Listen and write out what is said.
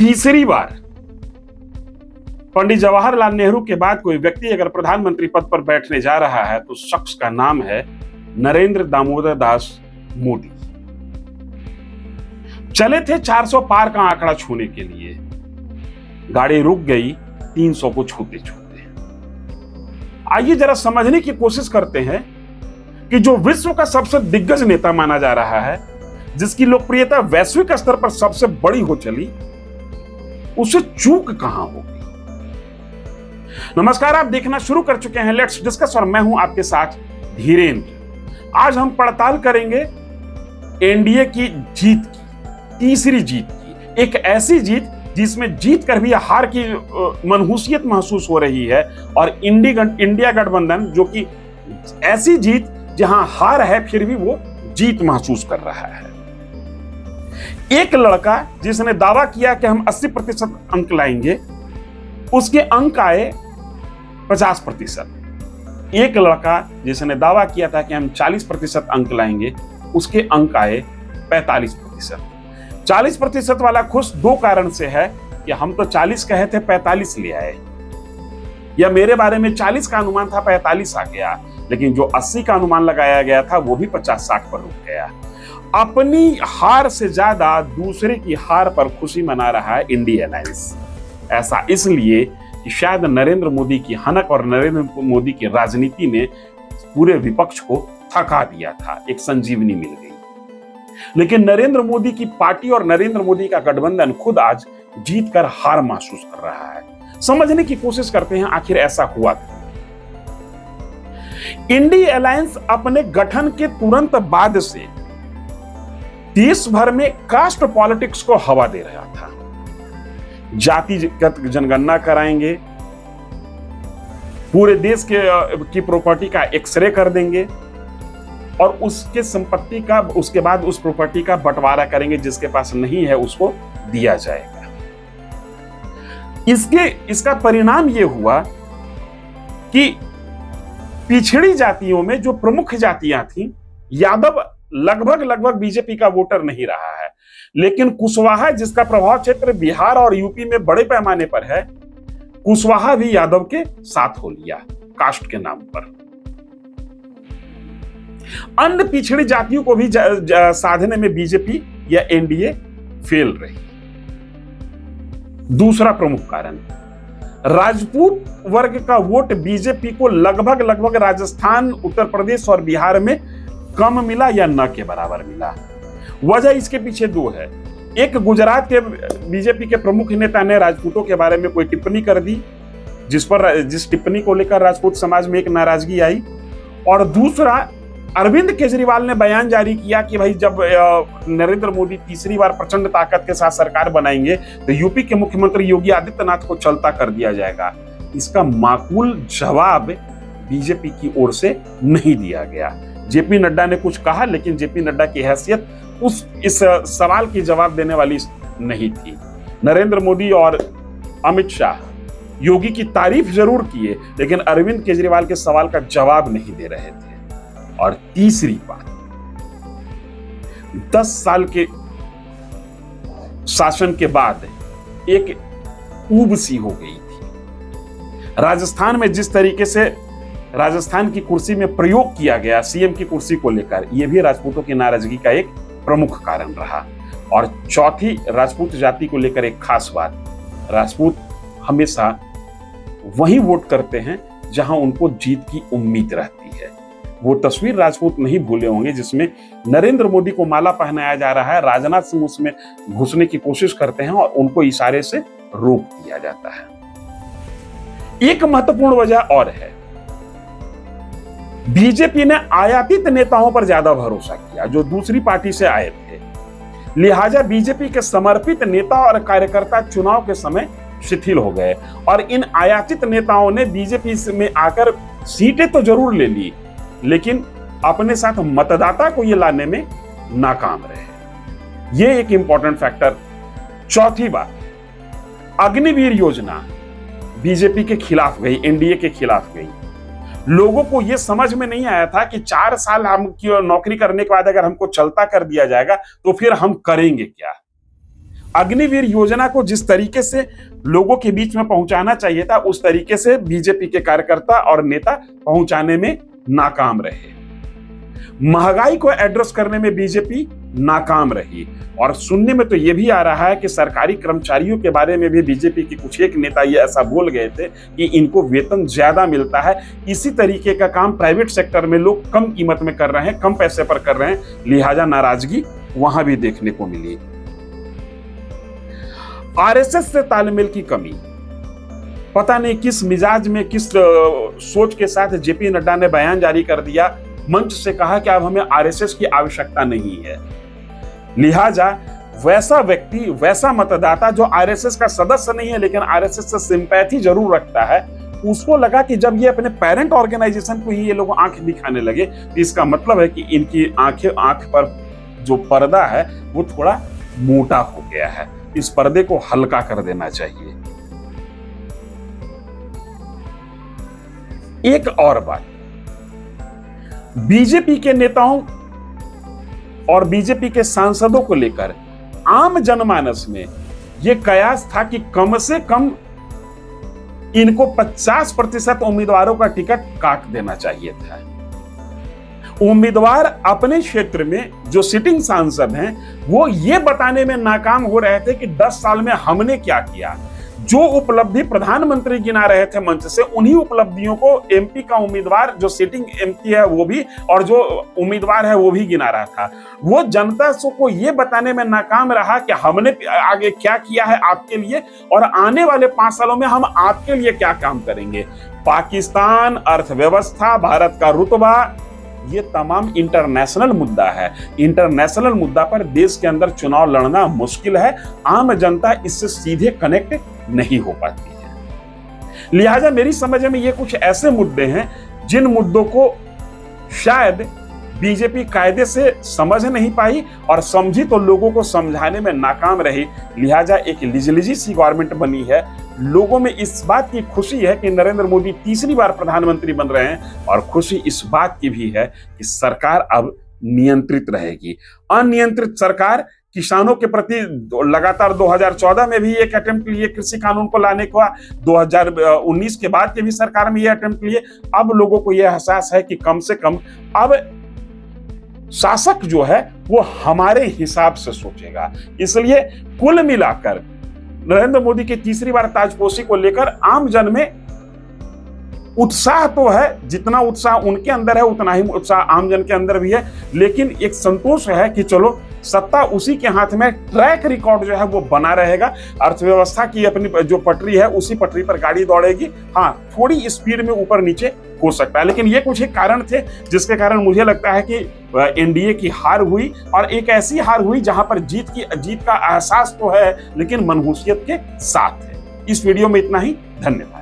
तीसरी बार पंडित जवाहरलाल नेहरू के बाद कोई व्यक्ति अगर प्रधानमंत्री पद पर बैठने जा रहा है तो शख्स का नाम है नरेंद्र दामोदर दास मोदी। चले थे 400 पार का आंकड़ा छूने के लिए, गाड़ी रुक गई 300 को छूते छूते। आइए जरा समझने की कोशिश करते हैं कि जो विश्व का सबसे दिग्गज नेता माना जा रहा है, जिसकी लोकप्रियता वैश्विक स्तर पर सबसे बड़ी हो चली, उसे चूक कहां होगी। नमस्कार, आप देखना शुरू कर चुके हैं लेट्स डिस्कस और मैं हूं आपके साथ धीरेन्द्र। आज हम पड़ताल करेंगे एनडीए की जीत की, तीसरी जीत की, एक ऐसी जीत जिसमें जीत कर भी हार की मनहूसियत महसूस हो रही है, और इंडिया गठबंधन जो कि ऐसी जीत जहां हार है फिर भी वो जीत महसूस कर रहा है। एक लड़का जिसने दावा किया कि हम 80% अंक लाएंगे, उसके अंक आए 50%। एक लड़का जिसने दावा किया था कि हम 40% अंक लाएंगे, उसके अंक आए 45%। 40% वाला खुश दो कारण से है कि हम तो 40 कहे थे 45 ले आए, या मेरे बारे में 40 का अनुमान था 45 आ गया, लेकिन जो 80 का अनुमान लगाया गया था वो भी 50-60 पर रुक गया। अपनी हार से ज्यादा दूसरे की हार पर खुशी मना रहा है इंडिया अलायंस। ऐसा इसलिए कि शायद नरेंद्र मोदी की हनक और नरेंद्र मोदी की राजनीति ने पूरे विपक्ष को थका दिया था, एक संजीवनी मिल गई। लेकिन नरेंद्र मोदी की पार्टी और नरेंद्र मोदी का गठबंधन खुद आज जीत कर हार महसूस कर रहा है। समझने की कोशिश करते हैं आखिर ऐसा हुआ क्यों। इंडिया अलायंस अपने गठन के तुरंत बाद से देश भर में कास्ट पॉलिटिक्स को हवा दे रहा था। जातिगत जनगणना कराएंगे, पूरे देश की प्रॉपर्टी का एक्सरे कर देंगे और उसके संपत्ति का उसके बाद उस प्रॉपर्टी का बंटवारा करेंगे, जिसके पास नहीं है उसको दिया जाएगा। इसका परिणाम यह हुआ कि पिछड़ी जातियों में जो प्रमुख जातियां थीं, यादव लगभग बीजेपी का वोटर नहीं रहा है, लेकिन कुशवाहा जिसका प्रभाव क्षेत्र बिहार और यूपी में बड़े पैमाने पर है, कुशवाहा भी यादव के साथ हो लिया कास्ट के नाम पर। अन्य पिछड़ी जातियों को भी साधने में बीजेपी या एनडीए फेल रही। दूसरा प्रमुख कारण, राजपूत वर्ग का वोट बीजेपी को लगभग राजस्थान, उत्तर प्रदेश और बिहार में कम मिला या न के बराबर मिला। वजह इसके पीछे दो है। एक, गुजरात के बीजेपी के प्रमुख नेता ने राजपूतों के बारे में कोई टिप्पणी कर दी, जिस टिप्पणी को लेकर राजपूत समाज में एक नाराजगी आई। और दूसरा, अरविंद केजरीवाल ने बयान जारी किया कि भाई जब नरेंद्र मोदी तीसरी बार प्रचंड ताकत के साथ सरकार बनाएंगे तो यूपी के मुख्यमंत्री योगी आदित्यनाथ को चलता कर दिया जाएगा। इसका माकूल जवाब बीजेपी की ओर से नहीं दिया गया। जेपी नड्डा ने कुछ कहा, लेकिन जेपी नड्डा की हैसियत इस सवाल की जवाब देने वाली नहीं थी। नरेंद्र मोदी और अमित शाह योगी की तारीफ जरूर किए, लेकिन अरविंद केजरीवाल के सवाल का जवाब नहीं दे रहे थे। और तीसरी बात, 10 साल के शासन के बाद एक ऊब सी हो गई थी। राजस्थान में जिस तरीके से राजस्थान की कुर्सी में प्रयोग किया गया सीएम की कुर्सी को लेकर, यह भी राजपूतों की नाराजगी का एक प्रमुख कारण रहा। और चौथी, राजपूत जाति को लेकर एक खास बात, राजपूत हमेशा वही वोट करते हैं जहां उनको जीत की उम्मीद रहती है। वो तस्वीर राजपूत नहीं भूले होंगे जिसमें नरेंद्र मोदी को माला पहनाया जा रहा है, राजनाथ सिंह उसमें घुसने की कोशिश करते हैं और उनको इशारे से रोक दिया जाता है। एक महत्वपूर्ण वजह और है, बीजेपी ने आयातित नेताओं पर ज्यादा भरोसा किया जो दूसरी पार्टी से आए थे। लिहाजा बीजेपी के समर्पित नेता और कार्यकर्ता चुनाव के समय शिथिल हो गए और इन आयातित नेताओं ने बीजेपी में आकर सीटें तो जरूर ले ली, लेकिन अपने साथ मतदाता को ये लाने में नाकाम रहे। ये एक इंपॉर्टेंट फैक्टर। चौथी बात, अग्निवीर योजना बीजेपी के खिलाफ गई, एनडीए के खिलाफ गई। लोगों को यह समझ में नहीं आया था कि 4 साल हम नौकरी करने के बाद अगर हमको चलता कर दिया जाएगा तो फिर हम करेंगे क्या। अग्निवीर योजना को जिस तरीके से लोगों के बीच में पहुंचाना चाहिए था, उस तरीके से बीजेपी के कार्यकर्ता और नेता पहुंचाने में नाकाम रहे। महंगाई को एड्रेस करने में बीजेपी नाकाम रही। और सुनने में तो यह भी आ रहा है कि सरकारी कर्मचारियों के बारे में भी बीजेपी के कुछ एक नेता ये ऐसा बोल गए थे कि इनको वेतन ज्यादा मिलता है, इसी तरीके का काम प्राइवेट सेक्टर में लोग कम कीमत में कर रहे हैं, कम पैसे पर कर रहे हैं, लिहाजा नाराजगी वहां भी देखने को मिली। आरएसएस से तालमेल की कमी, पता नहीं किस मिजाज में, किस सोच के साथ जेपी नड्डा ने बयान जारी कर दिया, मंच से कहा कि अब हमें आरएसएस की आवश्यकता नहीं है। लिहाजा वैसा व्यक्ति, वैसा मतदाता जो आरएसएस का सदस्य नहीं है लेकिन आरएसएस से सिंपैथी जरूर रखता है, उसको लगा कि जब ये अपने पेरेंट ऑर्गेनाइजेशन को ही ये लोग आंख दिखाने लगे तो इसका मतलब है कि इनकी आंख पर जो पर्दा है वो थोड़ा मोटा हो गया है, इस पर्दे को हल्का कर देना चाहिए। एक और बात, बीजेपी के नेताओं और बीजेपी के सांसदों को लेकर आम जनमानस में यह कयास था कि कम से कम इनको 50% उम्मीदवारों का टिकट काट देना चाहिए था। उम्मीदवार अपने क्षेत्र में जो सिटिंग सांसद हैं वो ये बताने में नाकाम हो रहे थे कि 10 साल में हमने क्या किया। जो उपलब्धि प्रधानमंत्री गिना रहे थे मंच से, उन्हीं उपलब्धियों को एमपी का उम्मीदवार, जो सिटिंग एमपी है वो भी, और जो उम्मीदवार है वो भी गिना रहा था। वो जनता को ये बताने में नाकाम रहा कि हमने आगे क्या किया है आपके लिए और आने वाले 5 सालों में हम आपके लिए क्या काम करेंगे। पाकिस्तान, अर्थव्यवस्था, भारत का रुतबा, ये तमाम इंटरनेशनल मुद्दा है। इंटरनेशनल मुद्दा पर देश के अंदर चुनाव लड़ना मुश्किल है, आम जनता इससे सीधे कनेक्ट नहीं हो पाती है। लिहाजा मेरी समझ में ये कुछ ऐसे मुद्दे हैं जिन मुद्दों को शायद बीजेपी कायदे से समझ नहीं पाई, और समझी तो लोगों को समझाने में नाकाम रही। लिहाजा एक लिजलिजी सी गवर्नमेंट बनी है। लोगों में इस बात की खुशी है कि नरेंद्र मोदी तीसरी बार प्रधानमंत्री बन रहे हैं, और खुशी इस बात की भी है कि सरकार अब नियंत्रित रहेगी। अनियंत्रित सरकार किसानों के प्रति लगातार 2014 में भी एक अटेम्प्ट लिए कृषि कानून को लाने का, 2019 के बाद के भी सरकार में ये अटेम्प्ट लिए। अब लोगों को यह एहसास है कि कम से कम अब शासक जो है वो हमारे हिसाब से सोचेगा। इसलिए कुल मिलाकर नरेंद्र मोदी की तीसरी बार ताजपोशी को लेकर आम जन में उत्साह तो है, जितना उत्साह उनके अंदर है उतना ही उत्साह आम जन के अंदर भी है। लेकिन एक संतोष है कि चलो सत्ता उसी के हाथ में, ट्रैक रिकॉर्ड जो है वो बना रहेगा, अर्थव्यवस्था की अपनी जो पटरी है उसी पटरी पर गाड़ी दौड़ेगी। हाँ, थोड़ी स्पीड में ऊपर नीचे हो सकता है, लेकिन ये कुछ एक कारण थे जिसके कारण मुझे लगता है कि एनडीए की हार हुई, और एक ऐसी हार हुई जहां पर जीत का एहसास तो है लेकिन मनहूसियत के साथ है। इस वीडियो में इतना ही, धन्यवाद।